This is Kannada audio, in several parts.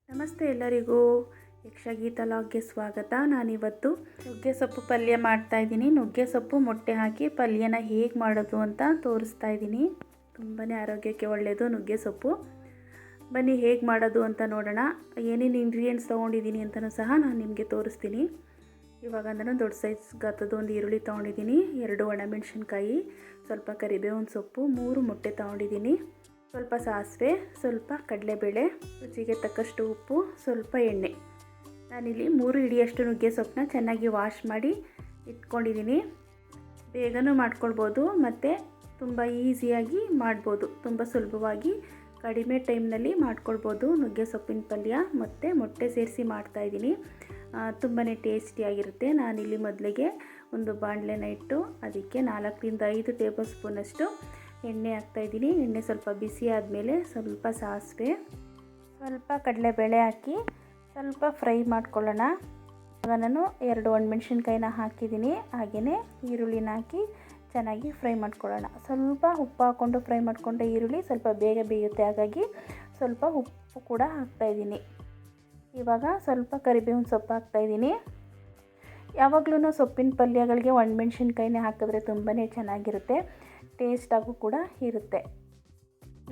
ನಮಸ್ತೆ ಎಲ್ಲರಿಗೂ. ಯಕ್ಷಗೀತ ಲಾಗ್ಗೆ ಸ್ವಾಗತ. ನಾನಿವತ್ತು ನುಗ್ಗೆ ಸೊಪ್ಪು ಪಲ್ಯ ಮಾಡ್ತಾಯಿದ್ದೀನಿ. ನುಗ್ಗೆ ಸೊಪ್ಪು ಮೊಟ್ಟೆ ಹಾಕಿ ಪಲ್ಯನ ಹೇಗೆ ಮಾಡೋದು ಅಂತ ತೋರಿಸ್ತಾ ಇದ್ದೀನಿ. ತುಂಬಾ ಆರೋಗ್ಯಕ್ಕೆ ಒಳ್ಳೆಯದು ನುಗ್ಗೆ ಸೊಪ್ಪು. ಬನ್ನಿ ಹೇಗೆ ಮಾಡೋದು ಅಂತ ನೋಡೋಣ. ಏನೇನು ಇಂಗ್ರೀಡಿಯೆಂಟ್ಸ್ ತೊಗೊಂಡಿದ್ದೀನಿ ಅಂತಲೂ ಸಹ ನಾನು ನಿಮಗೆ ತೋರಿಸ್ತೀನಿ. ಇವಾಗ ನಾನು ದೊಡ್ಡ ಸೈಜ್ ಗಾತ್ರದ ಒಂದು ಈರುಳ್ಳಿ ತೊಗೊಂಡಿದ್ದೀನಿ, 2 ಒಣಮೆಣಸಿನ್ಕಾಯಿ, ಸ್ವಲ್ಪ ಕರಿಬೇವಿನ ಸೊಪ್ಪು, 3 ಮೊಟ್ಟೆ ತೊಗೊಂಡಿದ್ದೀನಿ, ಸ್ವಲ್ಪ ಸಾಸಿವೆ, ಸ್ವಲ್ಪ ಕಡಲೆಬೇಳೆ, ರುಚಿಗೆ ತಕ್ಕಷ್ಟು ಉಪ್ಪು, ಸ್ವಲ್ಪ ಎಣ್ಣೆ. ನಾನಿಲ್ಲಿ 3 ಹಿಡಿಯಷ್ಟು ನುಗ್ಗೆ ಸೊಪ್ಪನ್ನ ಚೆನ್ನಾಗಿ ವಾಶ್ ಮಾಡಿ ಇಟ್ಕೊಂಡಿದ್ದೀನಿ. ಬೇಗನೂ ಮಾಡ್ಕೊಳ್ಬೋದು ಮತ್ತು ತುಂಬ ಈಸಿಯಾಗಿ ಮಾಡ್ಬೋದು. ತುಂಬ ಸುಲಭವಾಗಿ ಕಡಿಮೆ ಟೈಮ್ನಲ್ಲಿ ಮಾಡ್ಕೊಳ್ಬೋದು ನುಗ್ಗೆ ಸೊಪ್ಪಿನ ಪಲ್ಯ. ಮತ್ತು ಮೊಟ್ಟೆ ಸೇರಿಸಿ ಮಾಡ್ತಾಯಿದ್ದೀನಿ. ತುಂಬಾ ಟೇಸ್ಟಿಯಾಗಿರುತ್ತೆ. ನಾನಿಲ್ಲಿ ಮೊದಲಿಗೆ ಒಂದು ಬಾಣಲೆನ ಇಟ್ಟು ಅದಕ್ಕೆ 4ರಿಂದ 5 ಟೇಬಲ್ ಸ್ಪೂನಷ್ಟು ಎಣ್ಣೆ ಹಾಕ್ತಾಯಿದ್ದೀನಿ. ಎಣ್ಣೆ ಸ್ವಲ್ಪ ಬಿಸಿ ಆದಮೇಲೆ ಸ್ವಲ್ಪ ಸಾಸಿವೆ, ಸ್ವಲ್ಪ ಕಡಲೆಬೇಳೆ ಹಾಕಿ ಸ್ವಲ್ಪ ಫ್ರೈ ಮಾಡ್ಕೊಳ್ಳೋಣ. ಆಗ ನಾನು 2 ಒಣಮೆಣಸಿನ್ಕಾಯಿನ ಹಾಕಿದ್ದೀನಿ. ಹಾಗೆಯೇ ಈರುಳ್ಳಿನ ಹಾಕಿ ಚೆನ್ನಾಗಿ ಫ್ರೈ ಮಾಡ್ಕೊಳ್ಳೋಣ. ಸ್ವಲ್ಪ ಉಪ್ಪು ಹಾಕ್ಕೊಂಡು ಫ್ರೈ ಮಾಡಿಕೊಂಡ್ರೆ ಈರುಳ್ಳಿ ಸ್ವಲ್ಪ ಬೇಗ ಬೇಯುತ್ತೆ. ಹಾಗಾಗಿ ಸ್ವಲ್ಪ ಉಪ್ಪು ಕೂಡ ಹಾಕ್ತಾಯಿದ್ದೀನಿ. ಇವಾಗ ಸ್ವಲ್ಪ ಕರಿಬೇವಿನ ಸೊಪ್ಪು ಹಾಕ್ತಾಯಿದ್ದೀನಿ. ಯಾವಾಗಲೂ ಸೊಪ್ಪಿನ ಪಲ್ಯಗಳಿಗೆ ಒಣಮೆಣಸಿನ್ಕಾಯಿನೇ ಹಾಕಿದ್ರೆ ತುಂಬಾ ಚೆನ್ನಾಗಿರುತ್ತೆ, ಟೇಸ್ಟಾಗೂ ಕೂಡ ಇರುತ್ತೆ.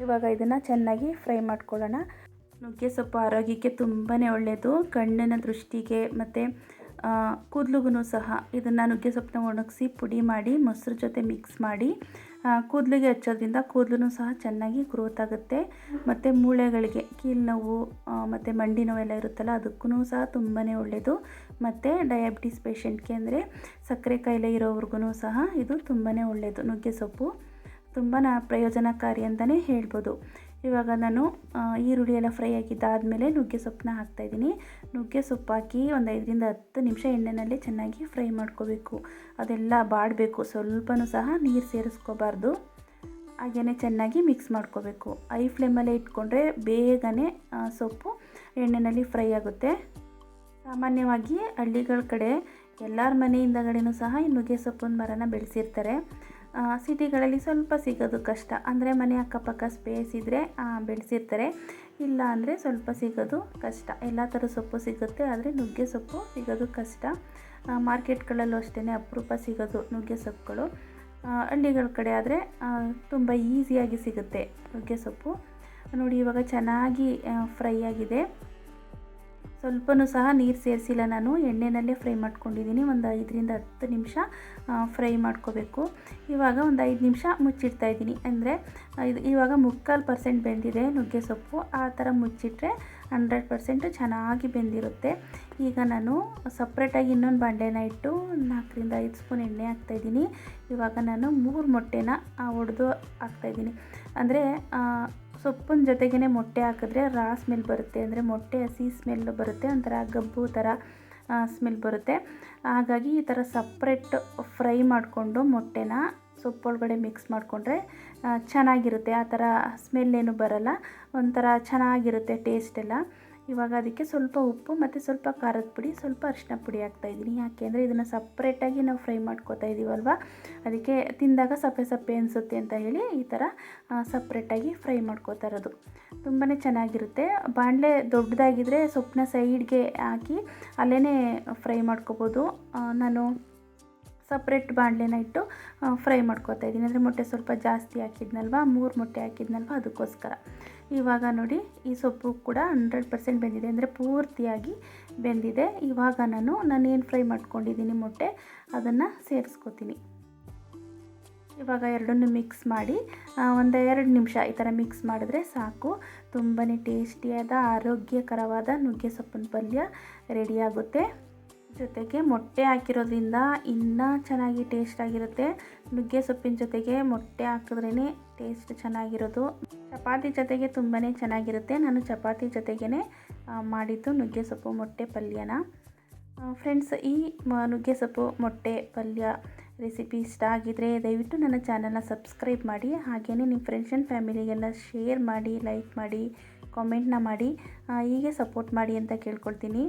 ಇವಾಗ ಇದನ್ನು ಚೆನ್ನಾಗಿ ಫ್ರೈ ಮಾಡ್ಕೊಳ್ಳೋಣ. ನುಗ್ಗೆ ಸೊಪ್ಪು ಆರೋಗ್ಯಕ್ಕೆ ತುಂಬಾ ಒಳ್ಳೆಯದು. ಕಣ್ಣಿನ ದೃಷ್ಟಿಗೆ ಮತ್ತು ಕೂದಲಿಗೂ ಸಹ ಇದನ್ನು ನುಗ್ಗೆ ಸೊಪ್ಪನ್ನ ಒಣಗಿಸಿ ಪುಡಿ ಮಾಡಿ ಮೊಸರು ಜೊತೆ ಮಿಕ್ಸ್ ಮಾಡಿ ಕೂದಲಿಗೆ ಹಚ್ಚೋದ್ರಿಂದ ಕೂದಲು ಸಹ ಚೆನ್ನಾಗಿ ಗ್ರೋತ್ ಆಗುತ್ತೆ. ಮತ್ತು ಮೂಳೆಗಳಿಗೆ ಕೀಲು ನೋವು ಮತ್ತು ಮಂಡಿ ನೋವೆಲ್ಲ ಇರುತ್ತಲ್ಲ ಅದಕ್ಕೂ ಸಹ ತುಂಬಾ ಒಳ್ಳೆಯದು. ಮತ್ತು ಡಯಾಬಿಟಿಸ್ ಪೇಷಂಟ್ಗೆ ಅಂದರೆ ಸಕ್ಕರೆ ಕಾಯಿಲೆ ಇರೋವ್ರಿಗೂ ಸಹ ಇದು ತುಂಬಾ ಒಳ್ಳೆಯದು. ನುಗ್ಗೆ ಸೊಪ್ಪು ತುಂಬಾ ಪ್ರಯೋಜನಕಾರಿ ಅಂತಲೇ ಹೇಳ್ಬೋದು. ಇವಾಗ ನಾನು ಈರುಳ್ಳಿ ಎಲ್ಲ ಫ್ರೈ ಆಗಿದ್ದಾದಮೇಲೆ ನುಗ್ಗೆ ಸೊಪ್ಪನ್ನ ಹಾಕ್ತಾಯಿದ್ದೀನಿ. ನುಗ್ಗೆ ಸೊಪ್ಪು ಹಾಕಿ ಒಂದು 5ರಿಂದ 10 ನಿಮಿಷ ಎಣ್ಣೆಯಲ್ಲಿ ಚೆನ್ನಾಗಿ ಫ್ರೈ ಮಾಡ್ಕೋಬೇಕು. ಅದೆಲ್ಲ ಬಾಡಬೇಕು, ಸ್ವಲ್ಪನೂ ಸಹ ನೀರು ಸೇರಿಸ್ಕೋಬಾರ್ದು. ಹಾಗೆಯೇ ಚೆನ್ನಾಗಿ ಮಿಕ್ಸ್ ಮಾಡ್ಕೋಬೇಕು. ಐ ಫ್ಲೇಮಲ್ಲೇ ಇಟ್ಕೊಂಡ್ರೆ ಬೇಗನೆ ಸೊಪ್ಪು ಎಣ್ಣೆಯಲ್ಲಿ ಫ್ರೈ ಆಗುತ್ತೆ. ಸಾಮಾನ್ಯವಾಗಿ ಹಳ್ಳಿಗಳ ಕಡೆ ಎಲ್ಲರ ಮನೆಯಿಂದಗಡೆಯೂ ಸಹ ಈ ನುಗ್ಗೆ ಸೊಪ್ಪಿನ ಮರನ ಬೆಳೆಸಿರ್ತಾರೆ. ಸಿಟಿಗಳಲ್ಲಿ ಸ್ವಲ್ಪ ಸಿಗೋದು ಕಷ್ಟ. ಅಂದರೆ ಮನೆ ಅಕ್ಕಪಕ್ಕ ಸ್ಪೇಸ್ ಇದ್ದರೆ ಬೆಳೆಸಿರ್ತಾರೆ, ಇಲ್ಲ ಅಂದರೆ ಸ್ವಲ್ಪ ಸಿಗೋದು ಕಷ್ಟ. ಎಲ್ಲ ಥರ ಸೊಪ್ಪು ಸಿಗುತ್ತೆ, ಆದರೆ ನುಗ್ಗೆ ಸೊಪ್ಪು ಸಿಗೋದು ಕಷ್ಟ. ಮಾರ್ಕೆಟ್ಗಳಲ್ಲೂ ಅಷ್ಟೇ ಅಪರೂಪ ಸಿಗೋದು ನುಗ್ಗೆ ಸೊಪ್ಪುಗಳು. ಹಳ್ಳಿಗಳ ಕಡೆ ಆದರೆ ತುಂಬ ಈಸಿಯಾಗಿ ಸಿಗುತ್ತೆ ನುಗ್ಗೆ ಸೊಪ್ಪು. ನೋಡಿ ಇವಾಗ ಚೆನ್ನಾಗಿ ಫ್ರೈ ಆಗಿದೆ. ಸ್ವಲ್ಪನೂ ಸಹ ನೀರು ಸೇರಿಸಿಲ್ಲ, ನಾನು ಎಣ್ಣೆನಲ್ಲೇ ಫ್ರೈ ಮಾಡ್ಕೊಂಡಿದ್ದೀನಿ. ಒಂದು 5ರಿಂದ 10 ನಿಮಿಷ ಫ್ರೈ ಮಾಡ್ಕೋಬೇಕು. ಇವಾಗ ಒಂದು 5 ನಿಮಿಷ ಮುಚ್ಚಿಡ್ತಾಯಿದ್ದೀನಿ. ಅಂದರೆ ಇವಾಗ 3/4% ಬೆಂದಿದೆ ನುಗ್ಗೆ ಸೊಪ್ಪು. ಆ ಥರ ಮುಚ್ಚಿಟ್ರೆ 100% ಚೆನ್ನಾಗಿ ಬೆಂದಿರುತ್ತೆ. ಈಗ ನಾನು ಸಪ್ರೇಟಾಗಿ ಇನ್ನೊಂದು ಬಾಣಲೆನ ಇಟ್ಟು 4ರಿಂದ 5 ಸ್ಪೂನ್ ಎಣ್ಣೆ ಹಾಕ್ತಾಯಿದ್ದೀನಿ. ಇವಾಗ ನಾನು 3 ಮೊಟ್ಟೆನ ಒಡೆದು ಹಾಕ್ತಾಯಿದ್ದೀನಿ. ಅಂದರೆ ಸೊಪ್ಪಿನ ಜೊತೆಗೇ ಮೊಟ್ಟೆ ಹಾಕಿದ್ರೆ ರಾ ಸ್ಮೆಲ್ ಬರುತ್ತೆ, ಅಂದರೆ ಮೊಟ್ಟೆ ಹಸಿ ಸ್ಮೆಲ್ ಬರುತ್ತೆ, ಒಂಥರ ಗಬ್ಬು ಥರ ಸ್ಮೆಲ್ ಬರುತ್ತೆ. ಹಾಗಾಗಿ ಈ ಥರ ಸಪ್ರೇಟ್ ಫ್ರೈ ಮಾಡಿಕೊಂಡು ಮೊಟ್ಟೆನ ಸೊಪ್ಪೊಳಗಡೆ ಮಿಕ್ಸ್ ಮಾಡಿಕೊಂಡ್ರೆ ಚೆನ್ನಾಗಿರುತ್ತೆ. ಆ ಥರ ಸ್ಮೆಲ್ ಏನು ಬರೋಲ್ಲ, ಒಂಥರ ಚೆನ್ನಾಗಿರುತ್ತೆ ಟೇಸ್ಟ್ ಎಲ್ಲ. ಇವಾಗ ಅದಕ್ಕೆ ಸ್ವಲ್ಪ ಉಪ್ಪು ಮತ್ತು ಸ್ವಲ್ಪ ಖಾರದ ಪುಡಿ, ಸ್ವಲ್ಪ ಅರಿಶಿನ ಪುಡಿ ಹಾಕ್ತಾಯಿದ್ದೀನಿ. ಯಾಕೆಂದರೆ ಇದನ್ನು ಸಪ್ರೇಟಾಗಿ ನಾವು ಫ್ರೈ ಮಾಡ್ಕೋತಾ ಇದ್ದೀವಲ್ವ, ಅದಕ್ಕೆ ತಿಂದಾಗ ಸಪ್ಪೆ ಸಪ್ಪೆ ಅನಿಸುತ್ತೆ ಅಂತ ಹೇಳಿ ಈ ಥರ ಸಪ್ರೇಟಾಗಿ ಫ್ರೈ ಮಾಡ್ಕೋತಾ ಇರೋದು. ತುಂಬಾ ಚೆನ್ನಾಗಿರುತ್ತೆ. ಬಾಣಲೆ ದೊಡ್ಡದಾಗಿದ್ದರೆ ಸೊಪ್ಪನ್ನ ಸೈಡ್ಗೆ ಹಾಕಿ ಅಲ್ಲೇ ಫ್ರೈ ಮಾಡ್ಕೋಬೋದು. ನಾನು ಸಪ್ರೇಟ್ ಬಾಣಲೆನ ಇಟ್ಟು ಫ್ರೈ ಮಾಡ್ಕೋತಾ ಇದ್ದೀನಿ. ಅಂದರೆ ಮೊಟ್ಟೆ ಸ್ವಲ್ಪ ಜಾಸ್ತಿ ಹಾಕಿದ್ನಲ್ವ, 3 ಮೊಟ್ಟೆ ಹಾಕಿದ್ನಲ್ವ, ಅದಕ್ಕೋಸ್ಕರ. ಇವಾಗ ನೋಡಿ ಈ ಸೊಪ್ಪು ಕೂಡ 100% ಬೆಂದಿದೆ, ಅಂದರೆ ಪೂರ್ತಿಯಾಗಿ ಬೆಂದಿದೆ. ಇವಾಗ ನಾನೇನು ಫ್ರೈ ಮಾಡ್ಕೊಂಡಿದ್ದೀನಿ ಮೊಟ್ಟೆ ಅದನ್ನು ಸೇರಿಸ್ಕೋತೀನಿ. ಇವಾಗ ಎರಡನ್ನೂ ಮಿಕ್ಸ್ ಮಾಡಿ ಒಂದು 2 ನಿಮಿಷ ಈ ಥರ ಮಿಕ್ಸ್ ಮಾಡಿದ್ರೆ ಸಾಕು. ತುಂಬಾ ಟೇಸ್ಟಿಯಾದ ಆರೋಗ್ಯಕರವಾದ ನುಗ್ಗೆ ಸೊಪ್ಪಿನ ಪಲ್ಯ ರೆಡಿಯಾಗುತ್ತೆ. ಜೊತೆಗೆ ಮೊಟ್ಟೆ ಹಾಕಿರೋದ್ರಿಂದ ಇನ್ನೂ ಚೆನ್ನಾಗಿ ಟೇಸ್ಟಾಗಿರುತ್ತೆ. ನುಗ್ಗೆ ಸೊಪ್ಪಿನ ಜೊತೆಗೆ ಮೊಟ್ಟೆ ಹಾಕಿದ್ರೇ ಟೇಸ್ಟ್ ಚೆನ್ನಾಗಿರೋದು. ಚಪಾತಿ ಜೊತೆಗೆ ತುಂಬಾ ಚೆನ್ನಾಗಿರುತ್ತೆ. ನಾನು ಚಪಾತಿ ಜೊತೆಗೇ ಮಾಡಿದ್ದು ನುಗ್ಗೆ ಸೊಪ್ಪು ಮೊಟ್ಟೆ ಪಲ್ಯನ. ಫ್ರೆಂಡ್ಸ್, ಈ ನುಗ್ಗೆ ಸೊಪ್ಪು ಮೊಟ್ಟೆ ಪಲ್ಯ ರೆಸಿಪಿ ಇಷ್ಟ ಆಗಿದರೆ ದಯವಿಟ್ಟು ನನ್ನ ಚಾನಲ್ನ ಸಬ್ಸ್ಕ್ರೈಬ್ ಮಾಡಿ. ಹಾಗೆಯೇ ನಿಮ್ಮ ಫ್ರೆಂಡ್ಸ್ ಆ್ಯಂಡ್ ಫ್ಯಾಮಿಲಿಗೆಲ್ಲ ಶೇರ್ ಮಾಡಿ, ಲೈಕ್ ಮಾಡಿ, ಕಾಮೆಂಟ್ನ ಮಾಡಿ, ಹೀಗೆ ಸಪೋರ್ಟ್ ಮಾಡಿ ಅಂತ ಕೇಳ್ಕೊಳ್ತೀನಿ.